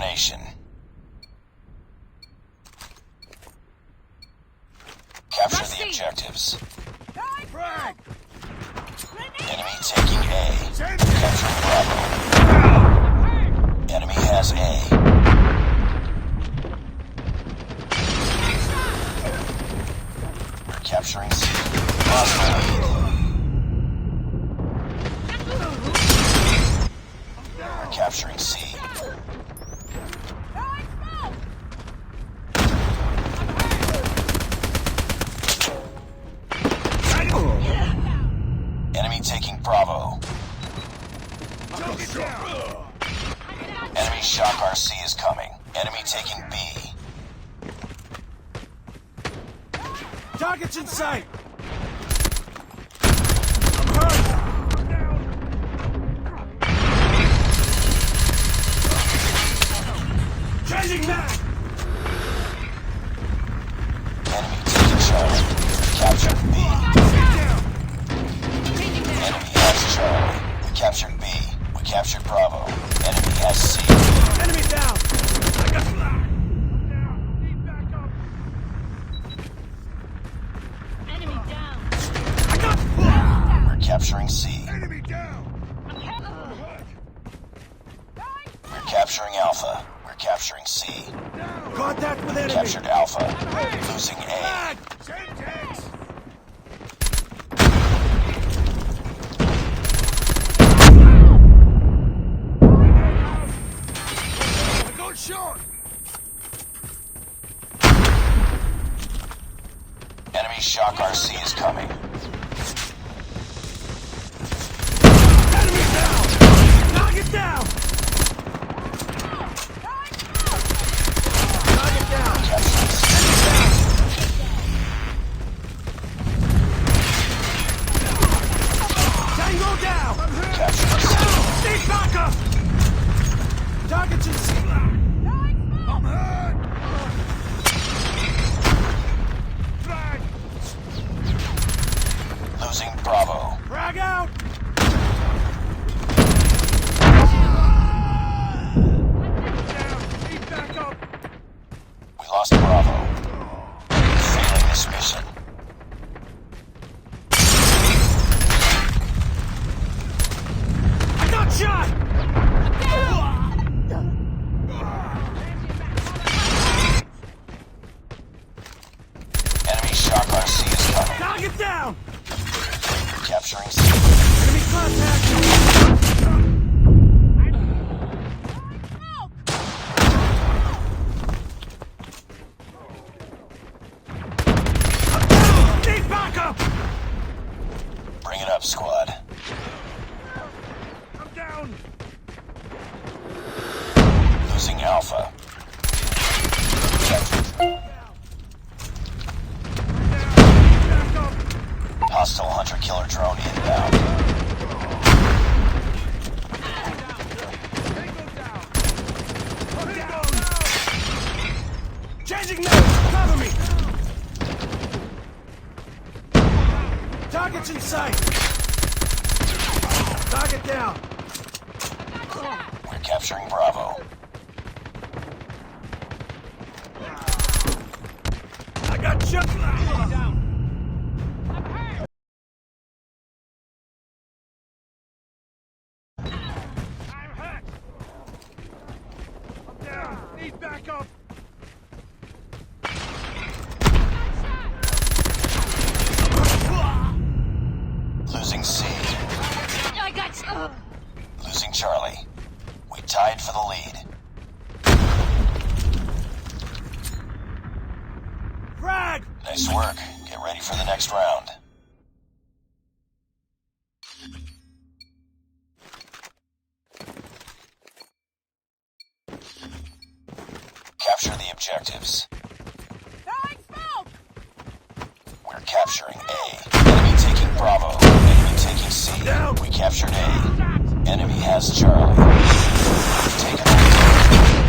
domination. Capture the objectives. Enemy taking A. Capturing Bravo. Enemy has A. We're capturing C. Lost the lead. We're capturing C. Enemy taking Bravo. Enemy shock RC is coming. Enemy taking B. Target's in sight! Changing back! Enemy taking Charlie. Captured B. Enemy has Charlie. We captured B. We captured Bravo. Enemy has C. Enemy down! I got flag! Need backup. Enemy down. I got flag! We're capturing C. Enemy down! We're capturing Alpha. We're capturing C. Contact with enemy! Captured Alpha. Losing A. Flag! Change tanks! I'm going short! Enemy shock RC is coming. Enemy down! Knock it down! Knock it down! Capturing C. Tango down! Capturing C. Need backup! Target's in sight! I'm hurt! Flag! Losing Bravo. Frag out! Need backup! We lost Bravo. Failing this mission. I got shot! Enemy shock RC is coming. Knock it down! Capturing C. Enemy contact! Need backup! Bring it up, squad. I'm down! Losing Alpha. Backup! Hostile hunter-killer drone inbound. Changing nose! Cover me! Target's in sight! Target down! We're capturing Bravo. I got shot! Down! I'm hurt! I'm down! Need backup! Losing C. I got. Losing Charlie. We tied for the lead. Frag! Nice work. Get ready for the next round. Capture the objectives. We're capturing A. Enemy taking Bravo. Enemy taking C. Down. We captured A. Enemy has Charlie. We've taken A.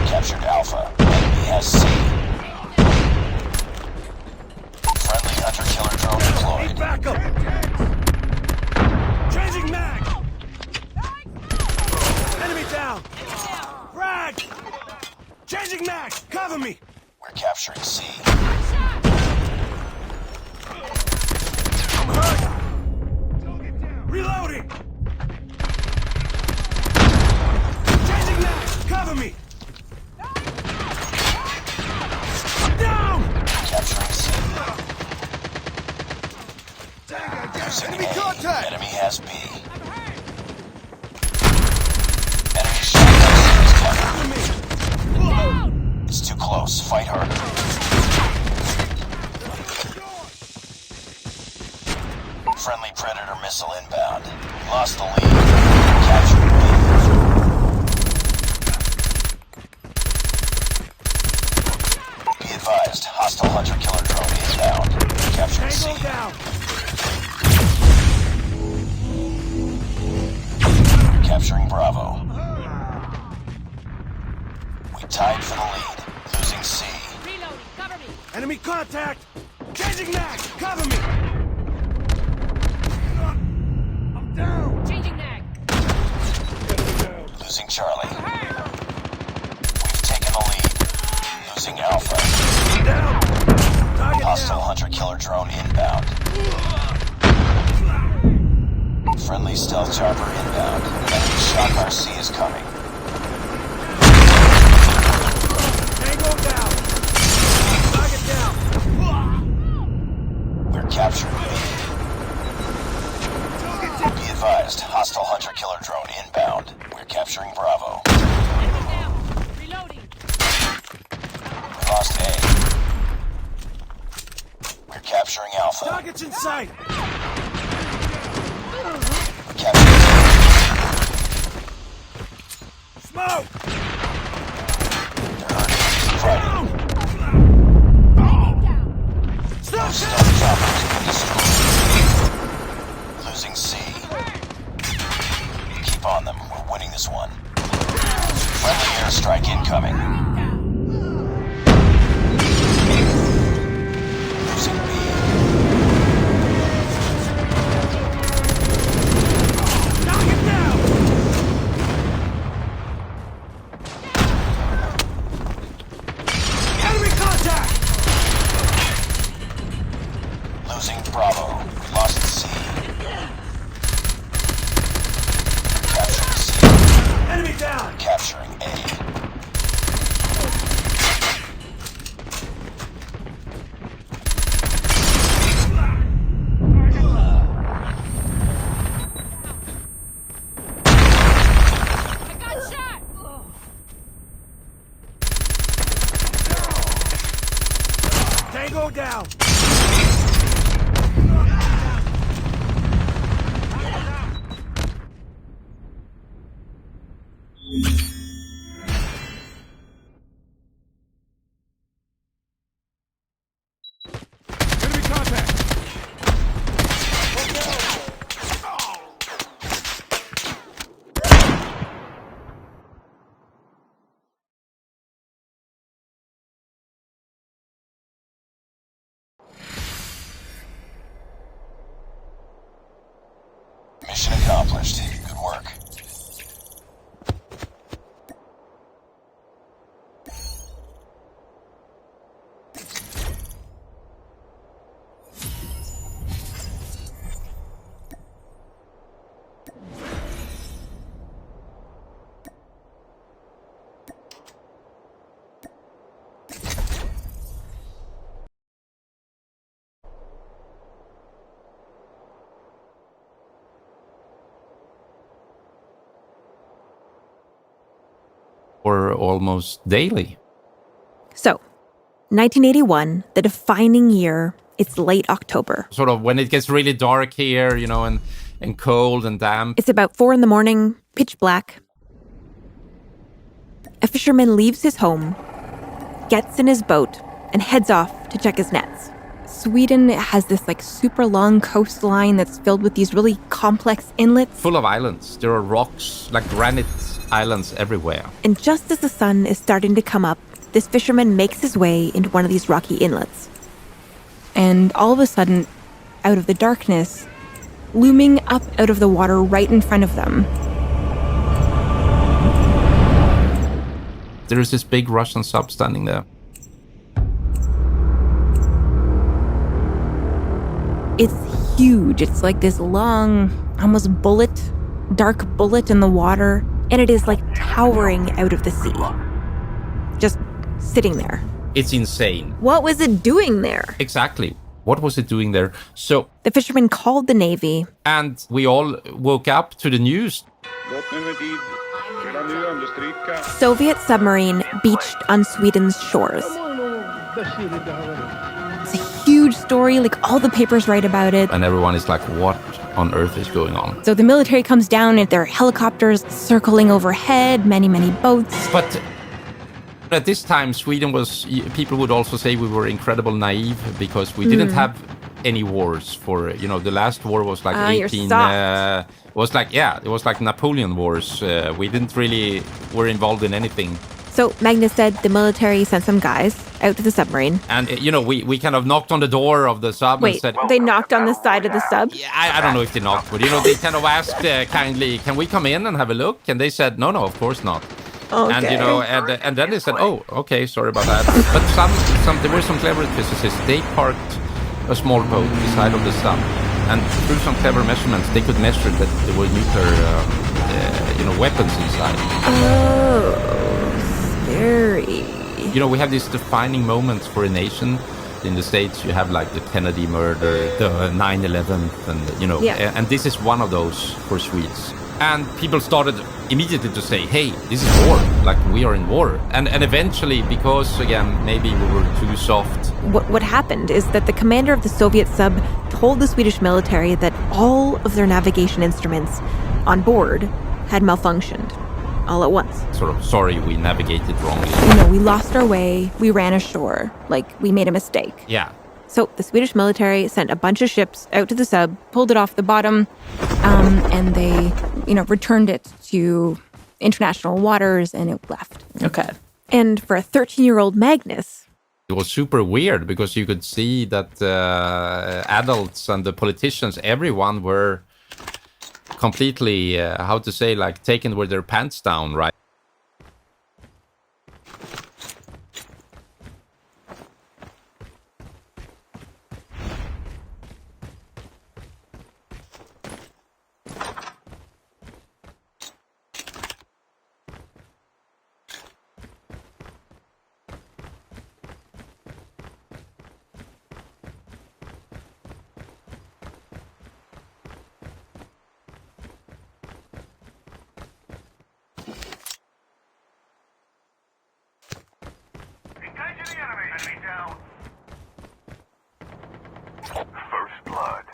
Captured Alpha. Enemy has C. Friendly hunter-killer drone Need deployed. backup! Changing mag! Enemy down! Frag! Losing Enemy A. contact! Enemy has B. Enemy shotgun is coming. Down! It's too close. Fight harder. Friendly Predator missile inbound. Lost the lead. Captured B. Be advised, hostile hunter-killer drone inbound. Captured C. Tango down! Capturing Bravo. We tied for the lead. Losing C. Reloading, cover me! Enemy contact! Changing mag! Cover me! I'm down! Changing mag! Losing Charlie. We've taken the lead. Losing Alpha. I'm down! Target Hostile down! hunter-killer drone inbound. Friendly stealth chopper inbound. Enemy shock RC is coming. Tango down! Target down! We're capturing B. Be advised, hostile hunter-killer drone inbound. We're capturing Bravo. Enemy down! Reloading! We lost A. We're capturing Alpha. Target's in sight! We're capturing Smoke! They're hurting. Fighting. Down! Stop! Stealth choppers been destroyed. Losing C. Keep on them. We're winning this one. Friendly airstrike incoming. Losing B. Target down! Enemy contact! Losing Bravo. Lost C. Capturing C. Enemy down! Capturing A. I got shot! Tango down! Enemy contact! Mission accomplished. Good work. Or almost daily. So, 1981, the defining year, it's late October. Sort of when it gets really dark here, you know, and cold and damp. It's about 4 a.m, pitch black. A fisherman leaves his home, gets in his boat, and heads off to check his nets. Sweden has this super long coastline that's filled with these really complex inlets. Full of islands. There are rocks, like granite islands everywhere. And just as the sun is starting to come up, this fisherman makes his way into one of these rocky inlets. And all of a sudden, out of the darkness, looming up out of the water right in front of them, There is this big Russian sub standing there. it's huge. It's like this long, almost dark bullet in the water, and it is towering out of the sea. Just sitting there. It's insane. What was it doing there? Exactly. What was it doing there? So, The fishermen called the Navy. and we all woke up to the news. Bottnenertid vill nu understryka. Soviet submarine beached on Sweden's shores. It's a huge story, like all the papers write about it. And everyone is like, what on earth is going on? So the military comes down in their helicopters circling overhead, many, many boats. But at this time, Sweden was, people would also say we were incredible naive because we didn't have any wars for, the last war was like You're 18, soft. was like, it was like Napoleon Wars. We didn't really were involved in anything. So Magnus said the military sent some guys out to the submarine. And, we kind of knocked on the door of the sub and Wait, said, they knocked on the side of the sub? yeah, I don't know if they knocked, but, they kind of asked kindly, can we come in and have a look? And they said, no, of course not. And Okay. and then they said, "Oh, okay, sorry about that." But there were some clever physicists. They parked a small boat beside of the sub, and through some clever measurements, they could measure that there were nuclear, weapons inside. Oh, scary. We have these defining moments for a nation. In the States, you have like the Kennedy murder, the 9/11, and Yeah. and this is one of those for Swedes. And people started immediately to say, hey, this is war, like we are in war. And eventually, because again, maybe we were too soft. What happened is that the commander of the Soviet sub told the Swedish military that all of their navigation instruments on board had malfunctioned all at once. Sort of, sorry, we navigated wrongly. We lost our way, we ran ashore, like we made a mistake. Yeah. So the Swedish military sent a bunch of ships out to the sub, pulled it off the bottom, and they, returned it to international waters, and it left. Okay. And for a 13-year-old Magnus, It was super weird because you could see that adults and the politicians, everyone were completely, taken with their pants down, right? Engaging the enemy. Enemy down. First blood.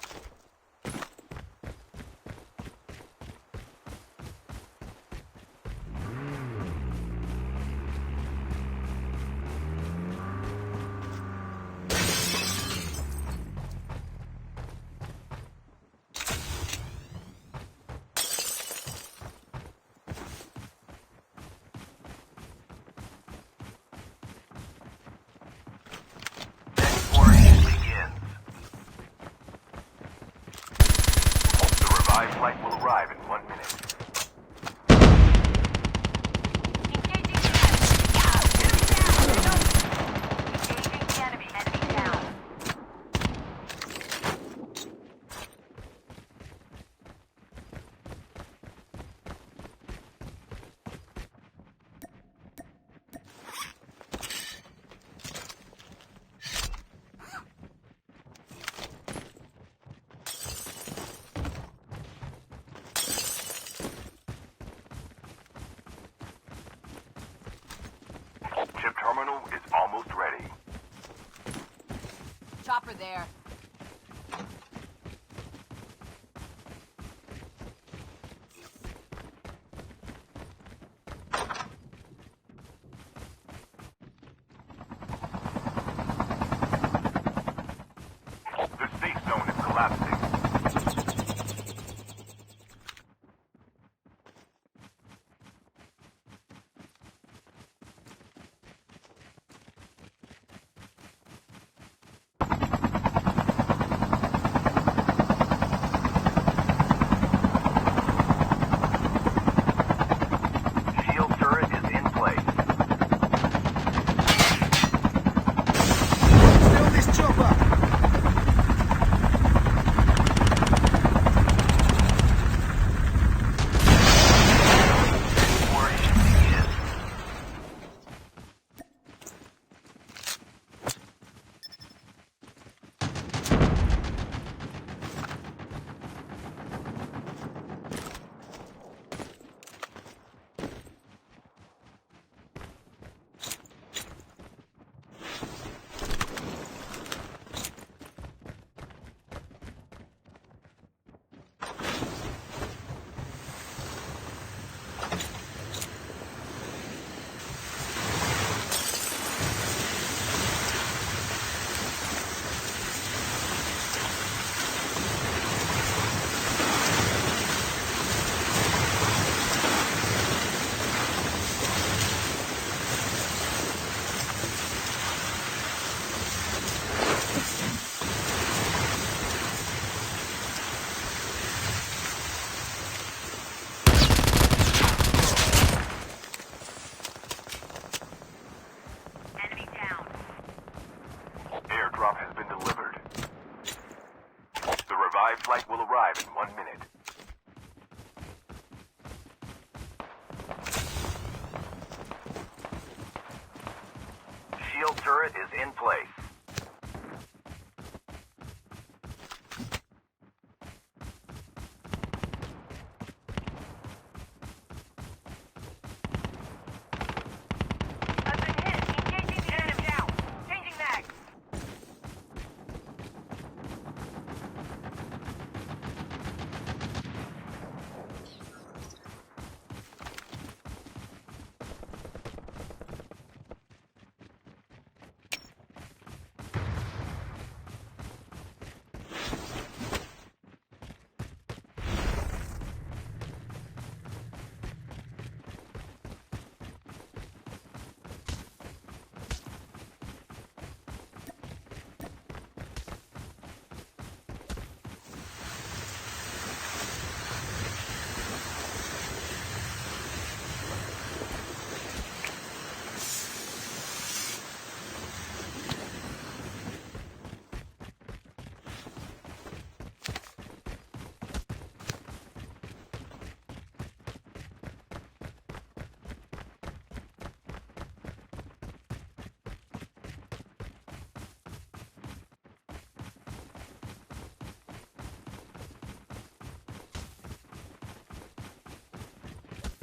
Flight will arrive in 1 minute. Engaging the enemy. Enemy down. Ship terminal is almost ready. Chopper there. The safe zone is collapsing. arrive in 1 minute. Shield turret is in place. I've been hit. Engaging the enemy down. Changing mags.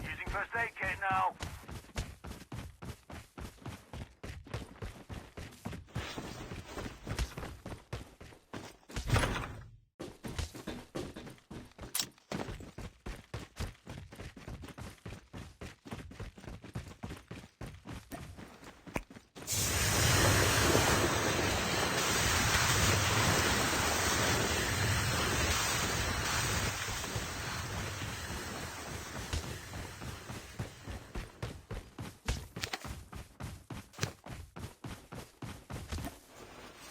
Using first aid kit now.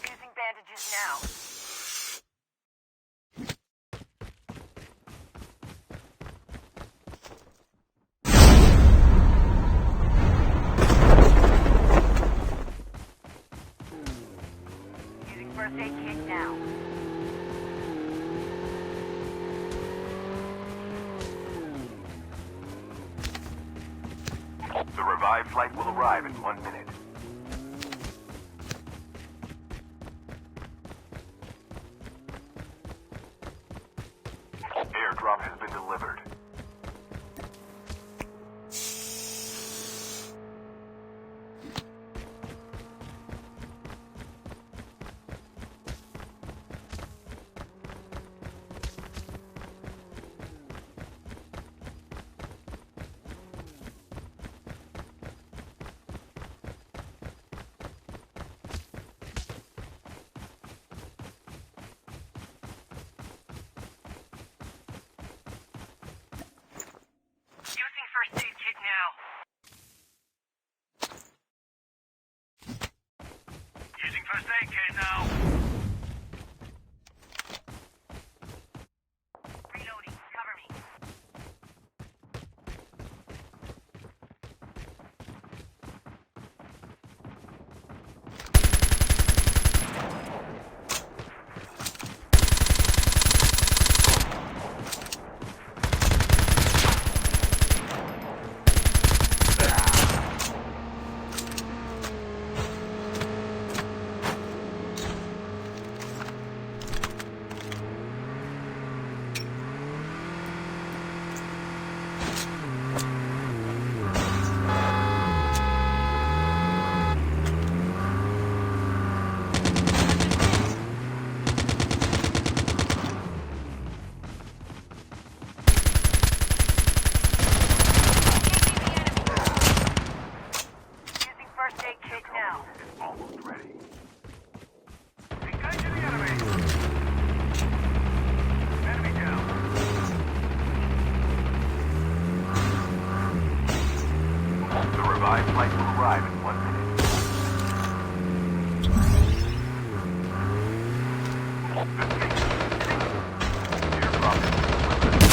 Using bandages now. Using first aid kit now. The revived flight will arrive in 1 minute. Airdrop has been delivered. Using first aid kit now. Using first aid kit now. Reloading. Cover me. Using first aid kit now. It's almost ready. Engaging the enemy. Enemy down. The revived flight will arrive in 1 minute. Airdrop has been delivered.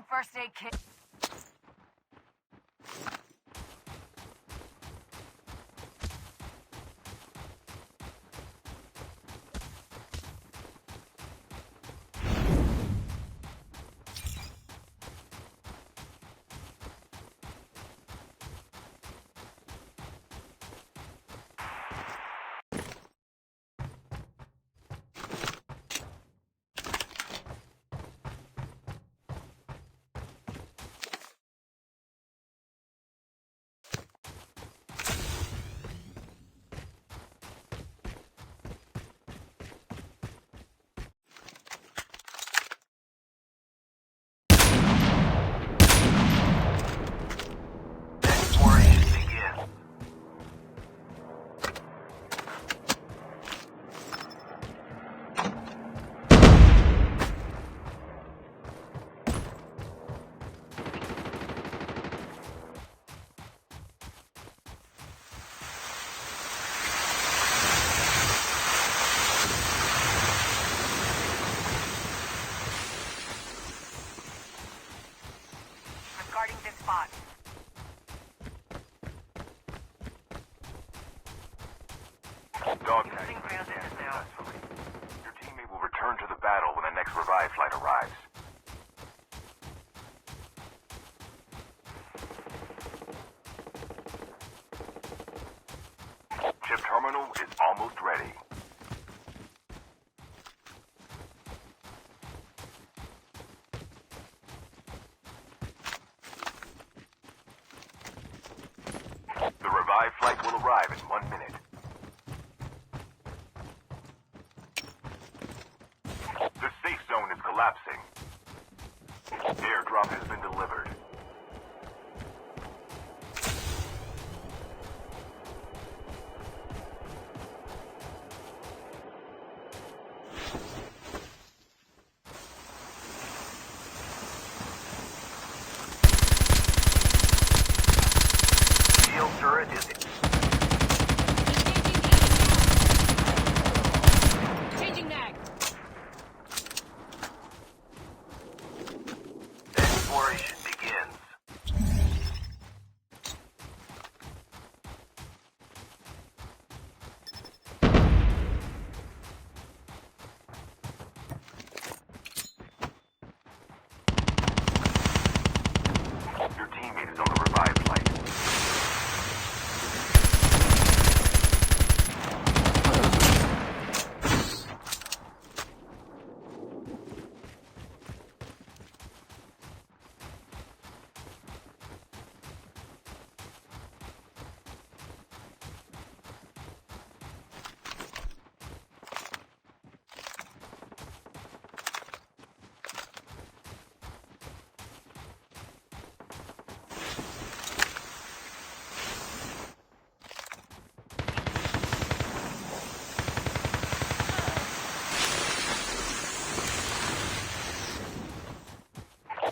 first aid kit. Exploration begins. I'm guarding this spot. Dog Using tag ground scanned defense now. successfully. Your teammate will return to the battle when the next revive flight arrives. Chip terminal is almost ready. The revive flight will arrive in 1 minute. The safe zone is collapsing. Airdrop has been delivered. Shield turret is Changing mag. exploration begins. Your teammate is on the revive flight.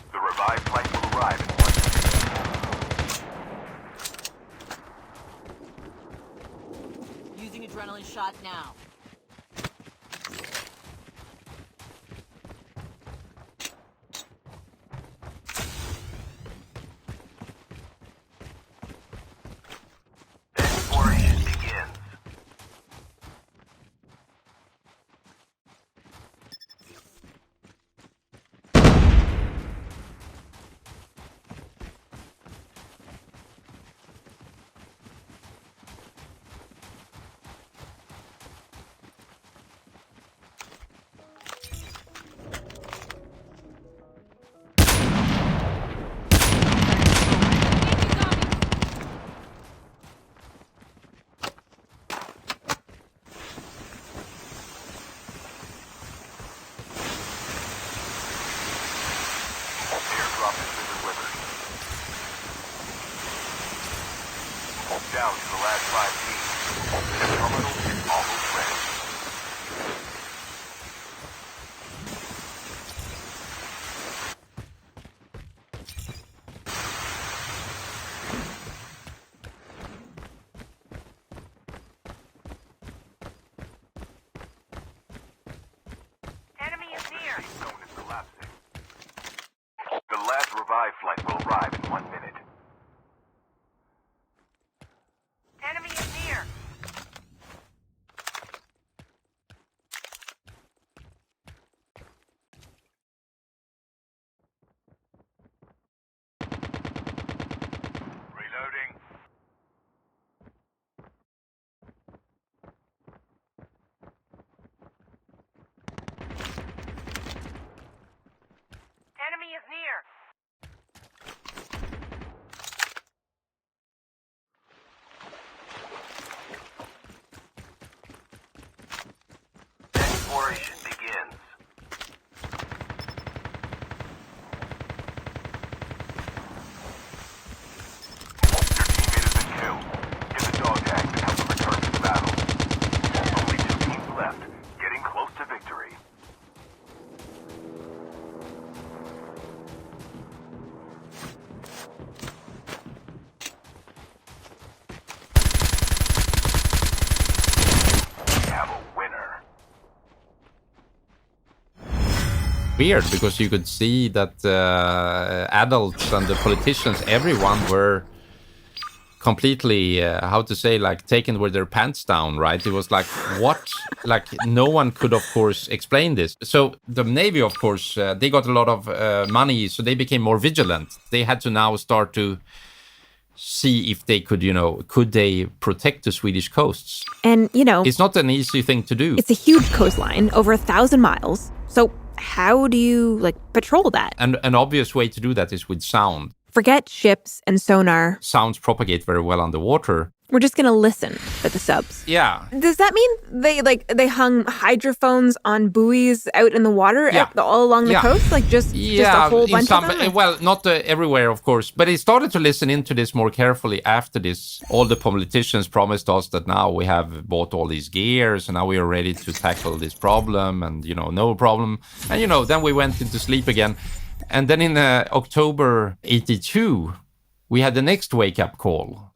The revive flight will arrive in 1 minute. Using adrenaline shot now. Exploration begins. Airdrop has been delivered. Down to the last 5 teams. The terminal is almost ready. Enemy is near. Safe zone is collapsing. The last near. Exploration begins. Your teammate has been killed. Get the dog tag to help them return to the battle. Only 2 teams left, getting close to victory. We have a winner. Weird, because you could see that adults and the politicians, everyone were completely, how to say, like taken with their pants down, right? It was like, what? Like, no one could, of course, explain this. So the Navy, of course, they got a lot of money, so they became more vigilant. They had to now start to see if they could, could they protect the Swedish coasts? And, It's not an easy thing to do. it's a huge coastline, over 1,000 miles. So how do you, patrol that? And an obvious way to do that is with sound. Forget ships and sonar. Sounds propagate very well underwater. We're just going to listen for the subs. Yeah. Does that mean they hung hydrophones on buoys out in the water Yeah. all along the Yeah. coast? Just a whole bunch of them? Well, not everywhere, of course, but they started to listen into this more carefully after this. All the politicians promised us that now we have bought all these gears and now we are ready to tackle this problem and, no problem. And, then we went into sleep again. And then in October 82, we had the next wake-up call.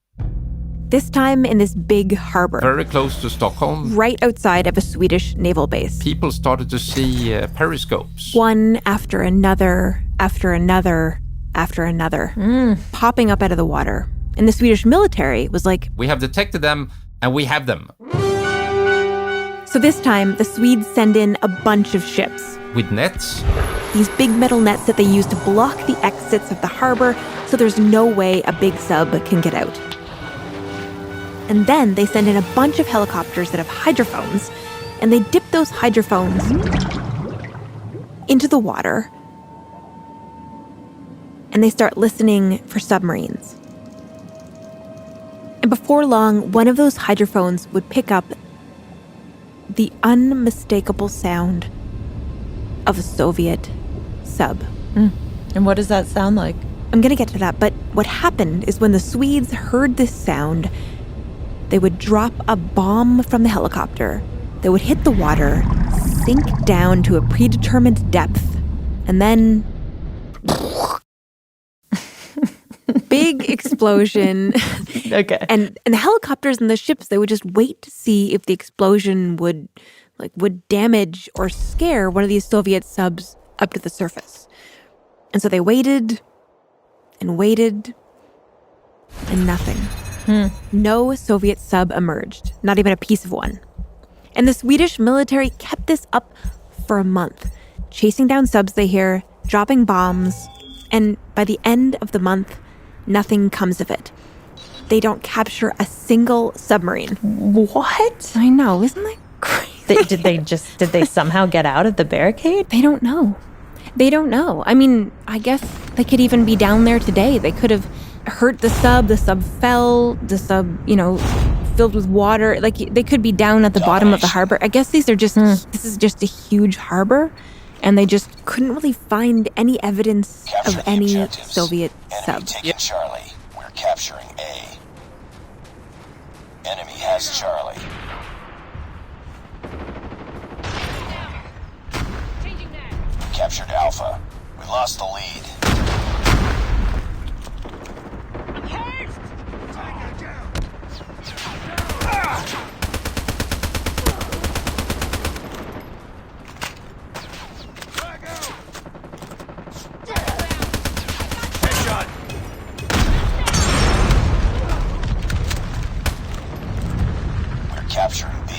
This time in this big harbor, Very close to Stockholm. right outside of a Swedish naval base. People started to see periscopes. One after another, after another, after another, popping up out of the water. And the Swedish military was like, We have detected them and we have them. so this time the Swedes send in a bunch of ships. With nets. These big metal nets that they use to block the exits of the harbor so there's no way a big sub can get out. And then they send in a bunch of helicopters that have hydrophones, and they dip those hydrophones into the water, and they start listening for submarines. And before long, one of those hydrophones would pick up the unmistakable sound of a Soviet sub. And what does that sound like? I'm going to get to that, but what happened is when the Swedes heard this sound, they would drop a bomb from the helicopter that would hit the water, sink down to a predetermined depth, and then big explosion. Okay. And the helicopters and the ships, they would just wait to see if the explosion would damage or scare one of these Soviet subs up to the surface. And so they waited and waited, and nothing. No Soviet sub emerged, not even a piece of one. And the Swedish military kept this up for a month, chasing down subs they hear, dropping bombs, and by the end of the month, nothing comes of it. They don't capture a single submarine. What? I know, isn't that crazy? Did they somehow get out of the barricade? They don't know. They don't know. I mean, I guess they could even be down there today. They could have hurt the sub fell, the sub, filled with water. They could be down at the bottom of the harbor. I guess this is just a huge harbor, and they just couldn't really find any evidence Capture of the any objectives. Soviet Enemy sub. taking Charlie. We're capturing A. Enemy has Charlie. Changing mag. We captured Alpha. We lost the lead. I'm hurt! Headshot. We're capturing B.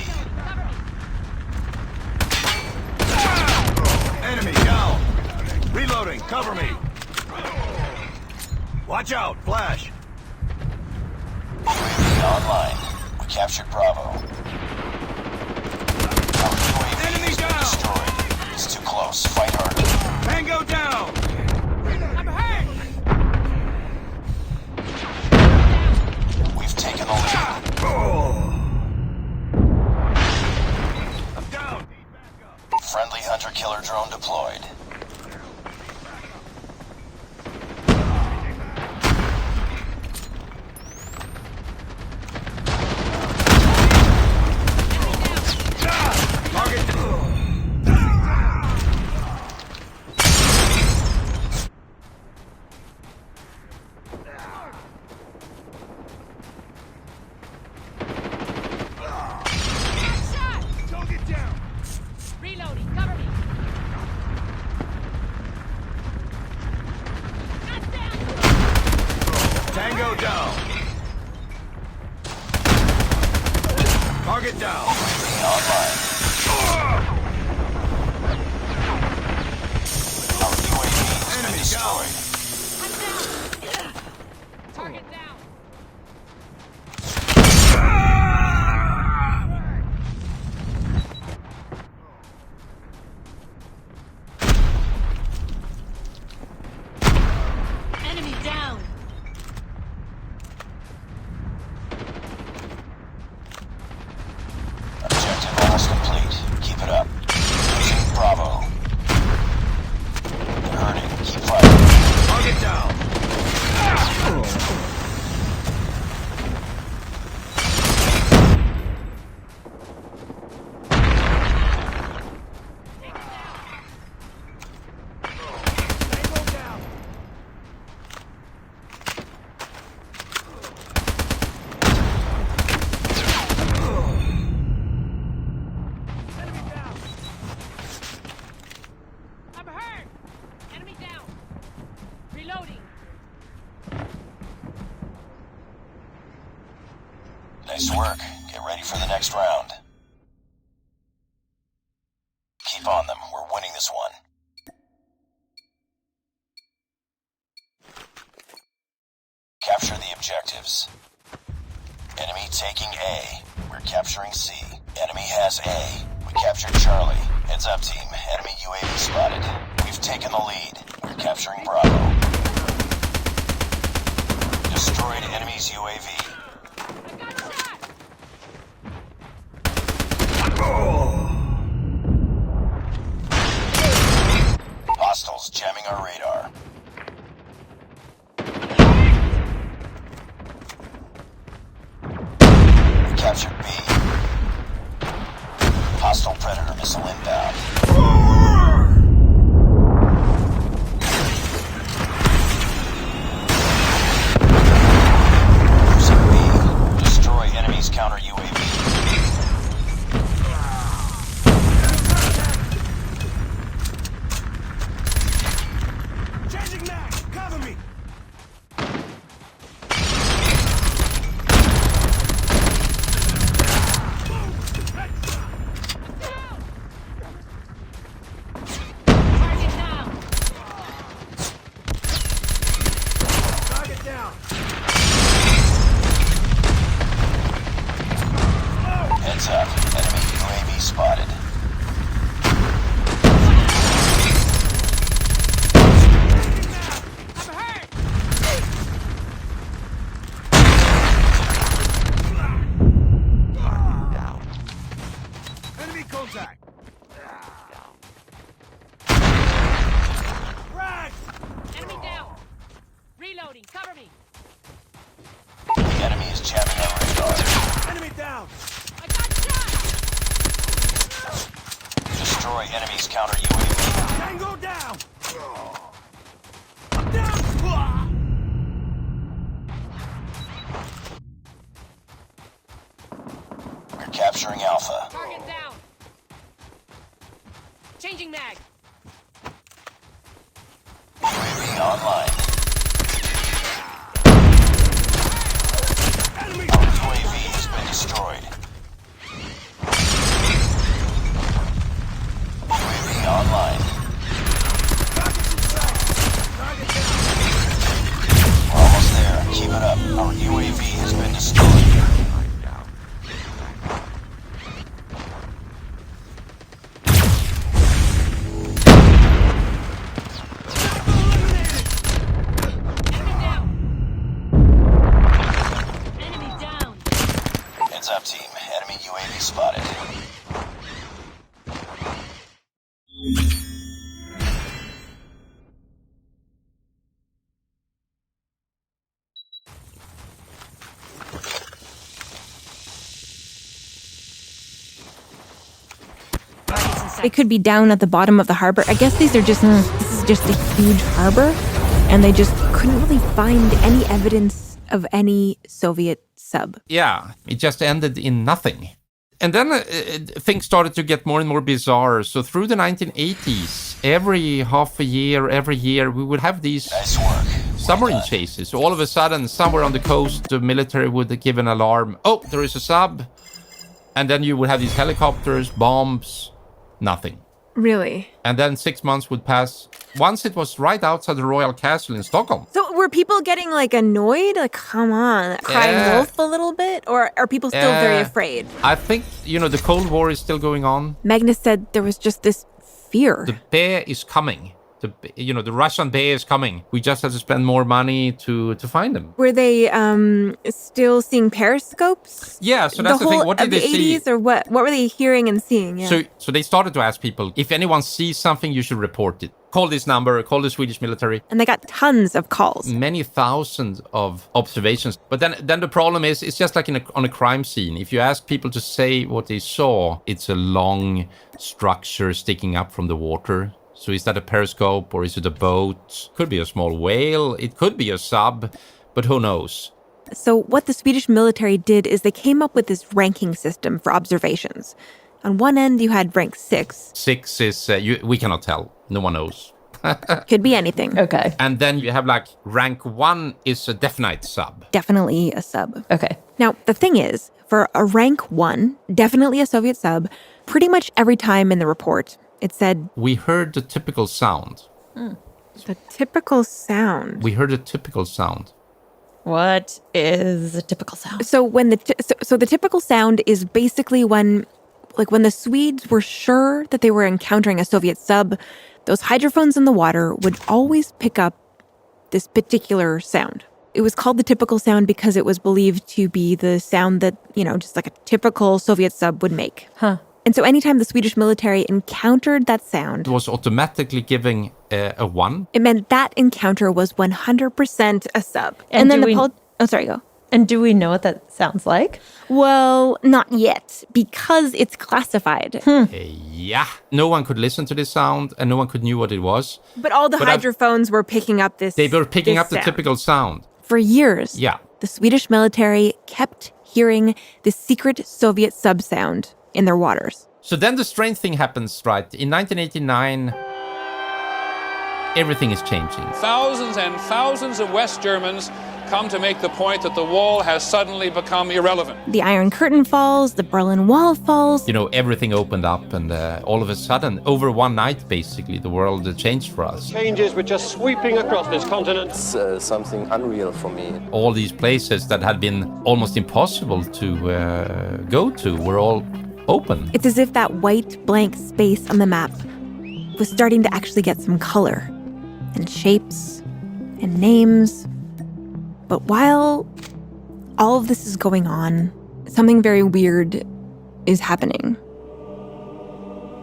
Enemy down. Reloading. Cover me. Watch out. Flash. UAV online. We captured Bravo. Our UAV Enemy has been down. destroyed. It's too close. Fight harder. Tango down. Tango down. Target down. Online. Our UAV has been Enemy destroyed. Target down. Enemy down. Objective almost complete. Keep it up. Losing Bravo. They're hurting. Keep fighting. Target down. Tango down. Enemy down. I'm hurt. Enemy down. Reloading. Nice work. Get ready for the next round. Keep on them. We're winning this one. Capture the objectives. Enemy taking A. We're capturing C. Enemy has A. We captured Charlie. Heads up, team. Enemy UAV spotted. We've taken the lead. We're capturing Bravo. Destroyed enemy's UAV. I got shot. Hostiles jamming our radar. We captured B. Hostile Predator missile inbound. Losing B. Destroy enemy's counter UAV. Changing mag. Cover me. Target down. Target down. Heads up. Enemy UAV spotted. I'm hurt. Enemy contact. Frag. Enemy down. Reloading. Cover me. The enemy is jamming our radar. Enemy down. I got shot. Destroy enemy's counter UAV. Tango down. I'm down. We're capturing Alpha. Target down. Changing mag. UAV online. Enemy Our down. UAV has been destroyed. UAV online. Target down. We're almost there. Keep it up. Our UAV has been destroyed. Enemy down. Enemy down. Heads up, team. Enemy UAV spotted. Targets in sight. They could be down at the bottom of the harbor. I guess this is just a huge harbor, and they just couldn't really find any evidence of any Soviet sub. Yeah, it just ended in nothing. And then things started to get more and more bizarre. So through the 1980s, every half a year, every year, we would have these Nice work. submarine chases. So all of a sudden, somewhere on the coast, the military would give an alarm. Oh, there is a sub. And then you would have these helicopters, bombs, nothing. Really? And then 6 months would pass. Once it was right outside the Royal Castle in Stockholm. So were people getting like annoyed? Like, come on, crying wolf a little bit? Or are people still very afraid? I think, the Cold War is still going on. Magnus said there was just this fear. The bear is coming. The Russian bear is coming. We just have to spend more money to find them. Were they still seeing periscopes? Yeah, so that's the thing. What did they see? 80s or what? What were they hearing and seeing? Yeah. So they started to ask people, if anyone sees something, you should report it. Call this number, call the Swedish military. And they got tons of calls. Many thousands of observations. But then the problem is, it's just like on a crime scene. If you ask people to say what they saw, it's a long structure sticking up from the water. So is that a periscope or is it a boat? Could be a small whale. It could be a sub, but who knows? So what the Swedish military did is they came up with this ranking system for observations. On one end, you had rank 6. 6 is, we cannot tell. No one knows. Could be anything. Okay. And then you have like rank 1 is a definite sub. Definitely a sub. Okay. Now, the thing is, for a rank 1, definitely a Soviet sub, pretty much every time in the report, it said, we heard the typical sound. The typical sound. We heard a typical sound. What is a typical sound? So when so the typical sound is basically when the Swedes were sure that they were encountering a Soviet sub, those hydrophones in the water would always pick up this particular sound. It was called the typical sound because it was believed to be the sound that, just like a typical Soviet sub would make. Huh. And so anytime the Swedish military encountered that sound, it was automatically giving a 1. it meant that encounter was 100% a sub. And then do go. And do we know what that sounds like? Well, not yet, because it's classified. Yeah. No one could listen to this sound, and no one could knew what it was. But all the hydrophones were picking up this They were picking up the sound. typical sound. For years, Yeah. the Swedish military kept hearing this secret Soviet sub sound in their waters. So then the strange thing happens, right? In 1989, everything is changing. Thousands and thousands of West Germans come to make the point that the wall has suddenly become irrelevant. The Iron Curtain falls, the Berlin Wall falls. Everything opened up, and all of a sudden, over one night, basically, the world changed for us. Changes were just sweeping across this continent. It's something unreal for me. All these places that had been almost impossible to go to were all open. It's as if that white blank space on the map was starting to actually get some color and shapes and names. But while all of this is going on, something very weird is happening.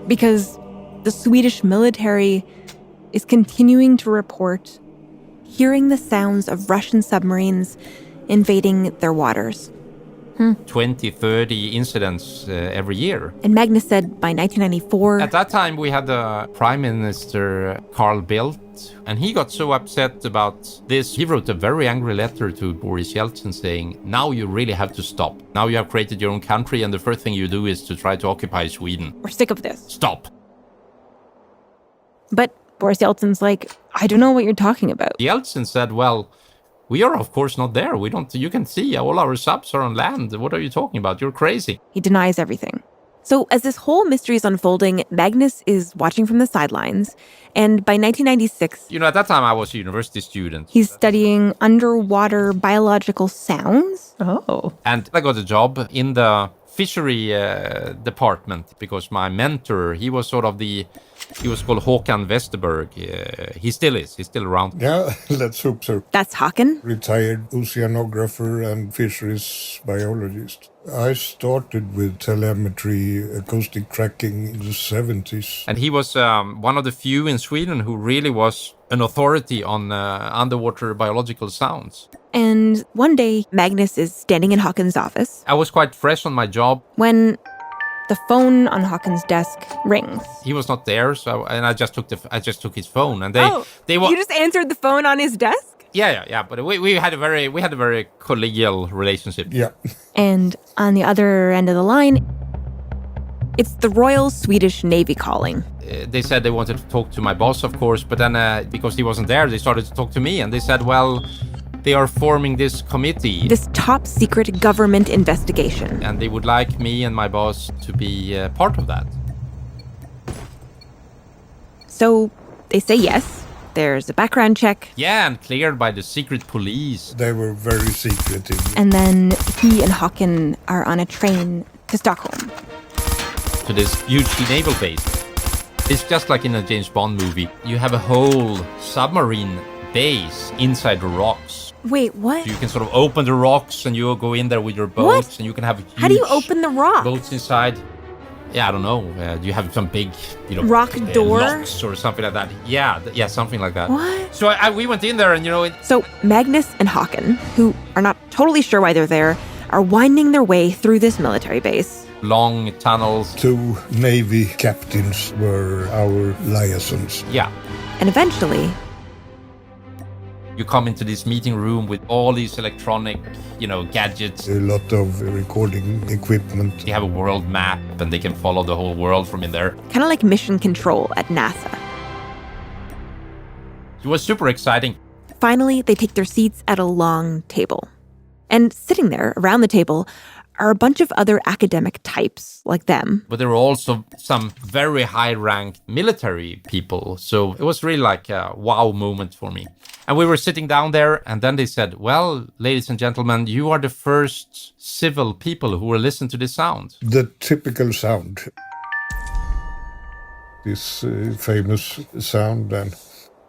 Because the Swedish military is continuing to report hearing the sounds of Russian submarines invading their waters. 20, 30 incidents every year. And Magnus said by 1994... At that time, we had the Prime Minister, Carl Bildt, and he got so upset about this. He wrote a very angry letter to Boris Yeltsin saying, now you really have to stop. Now you have created your own country, and the first thing you do is to try to occupy Sweden. We're sick of this. Stop. But Boris Yeltsin's like, I don't know what you're talking about. Yeltsin said, well, we are, of course, not there. You can see all our subs are on land. What are you talking about? You're crazy. He denies everything. So as this whole mystery is unfolding, Magnus is watching from the sidelines. And by 1996... At that time, I was a university student. He's studying underwater biological sounds. Oh. And I got a job in the fishery department because my mentor, he was called Håkan Westerberg. He still is. He's still around. Yeah, let's hope so. That's Håkan. Retired oceanographer and fisheries biologist. I started with telemetry, acoustic tracking in the 70s. And he was one of the few in Sweden who really was an authority on underwater biological sounds. And one day, Magnus is standing in Håkan's office. I was quite fresh on my job. When the phone on Håkan's desk rings. He was not there, and I just took his phone, and you just answered the phone on his desk? Yeah. But we had a very collegial relationship. Yeah. And on the other end of the line It's the Royal Swedish Navy calling. They said they wanted to talk to my boss, of course, but then because he wasn't there, they started to talk to me, and they said, well, they are forming this committee. This top secret government investigation. And they would like me and my boss to be part of that. So they say yes. There's a background check. Yeah, and cleared by the secret police. They were very secretive. And then he and Håkan are on a train to Stockholm. To this huge naval base. It's just like in a James Bond movie. You have a whole submarine base inside the rocks. Wait, what? So you can sort of open the rocks and you go in there with your boats. What? And you can have huge How do you open the rock? boats inside. Yeah, I don't know. You have some big, rock door? locks or something like that. Yeah, something like that. What? So we went in there and, So Magnus and Håkan, who are not totally sure why they're there, are winding their way through this military base. Long tunnels. 2 Navy captains were our liaisons. Yeah. And eventually, you come into this meeting room with all these electronic, gadgets. A lot of recording equipment. They have a world map and they can follow the whole world from in there. Kind of like mission control at NASA. It was super exciting. Finally, they take their seats at a long table. And sitting there around the table are a bunch of other academic types like them. But there were also some very high-ranked military people. So it was really like a wow moment for me. And we were sitting down there, and then they said, well, ladies and gentlemen, you are the first civil people who will listen to this sound. The typical sound. This famous sound. And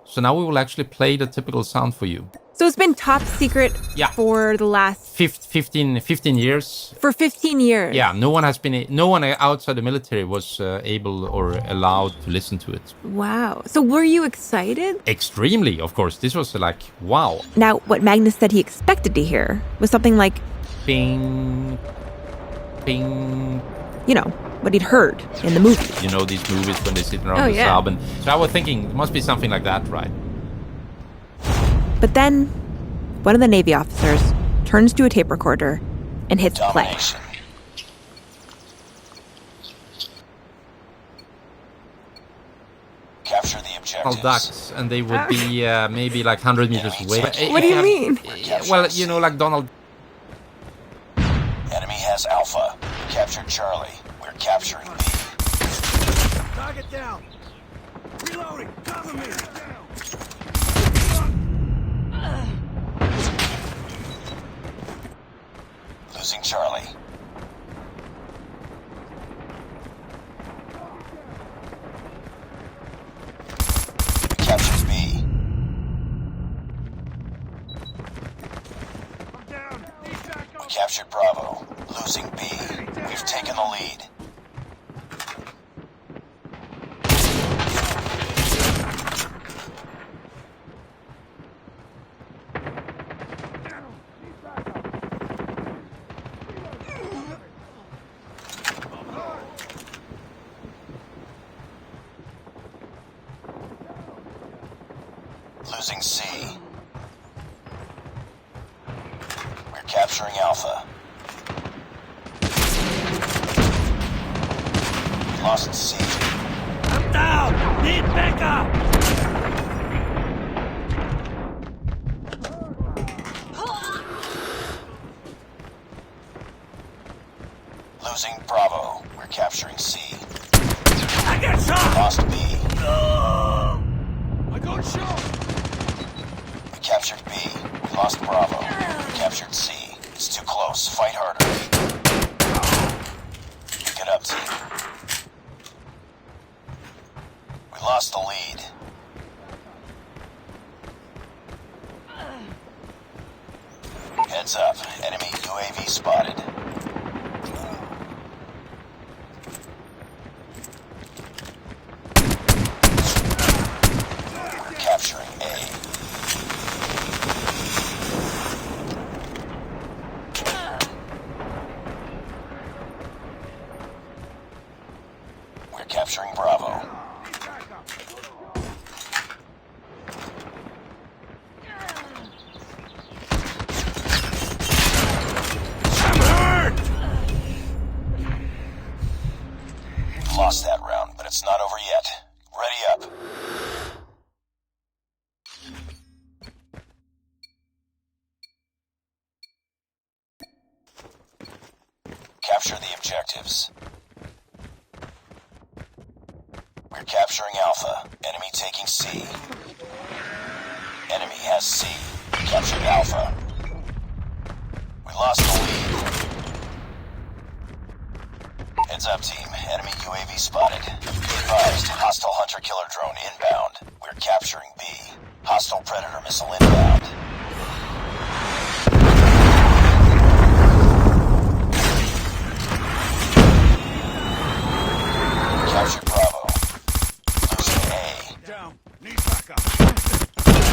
so now we will actually play the typical sound for you. So it's been top secret for the last 15 years. For 15 years. Yeah, no one outside the military was able or allowed to listen to it. Wow. So were you excited? Extremely, of course. This was like, wow. Now, what Magnus said he expected to hear was something like bing, bing. What he'd heard in the movies. These movies when they sit around the sub. And so I was thinking, it must be something like that, right? But then, one of the Navy officers turns to a tape recorder and hits play. Capture the objectives. Ducks, and they would be maybe like 100 meters away. What do you mean? Well, like Donald. Enemy has Alpha. We captured Charlie. We're capturing B. Target down. Reloading. Cover me. Losing Charlie. We captured B. We captured Bravo. Losing B. We've taken the lead. Losing C. We're capturing Alpha. We lost C. I'm down! Need backup! Losing Bravo. We're capturing C. I got shot! Lost B. I got shot! We captured B. We lost Bravo. We captured C. It's too close. Fight harder. Pick it up, team. We lost the lead. Heads up. Enemy UAV spotted. We're capturing A. We're capturing Bravo. I'm hurt! Capture the objectives. We're capturing Alpha. Enemy taking C. Enemy has C. We captured Alpha. We lost the lead. Heads up, team. Enemy UAV spotted. Be advised, hostile hunter-killer drone inbound. We're capturing B. Hostile Predator missile inbound. Captured Bravo. Losing A. Down. Need backup.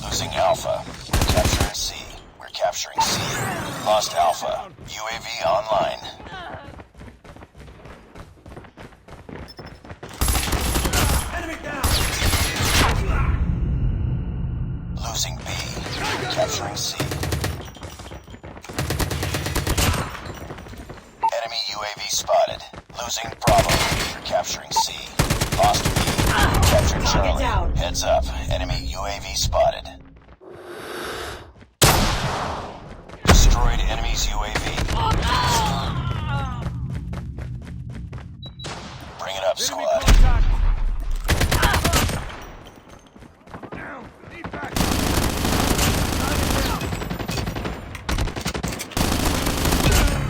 Losing Alpha. We're capturing C. We're capturing C. Lost Alpha. UAV online. Enemy down. Losing B. We're capturing C. Enemy UAV spotted. Losing Bravo. We're capturing C. Lost B. Captured Charlie. Heads up. Enemy UAV spotted. Destroyed enemy's UAV. Bring it up, Enemy squad. contact. Down. Need backup.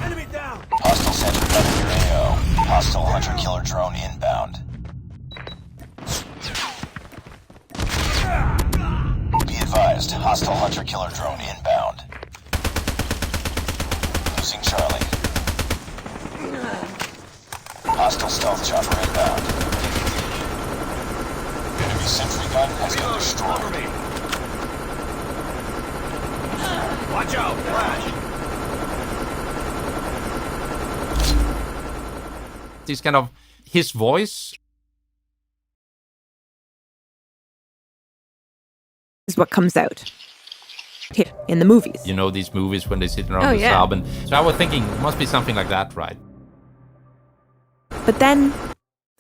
Enemy down. Hostile sentry gun in your AO. Hostile hunter-killer drone inbound. Be advised, hostile hunter-killer drone inbound. Losing Charlie. Hostile stealth chopper inbound. Enemy sentry gun has been destroyed. Watch out. Flash. This kind of his voice Is what comes out here in the movies. you know, these movies when they sit around Oh, the yeah. sub, and so I was thinking it must be something like that, right? But then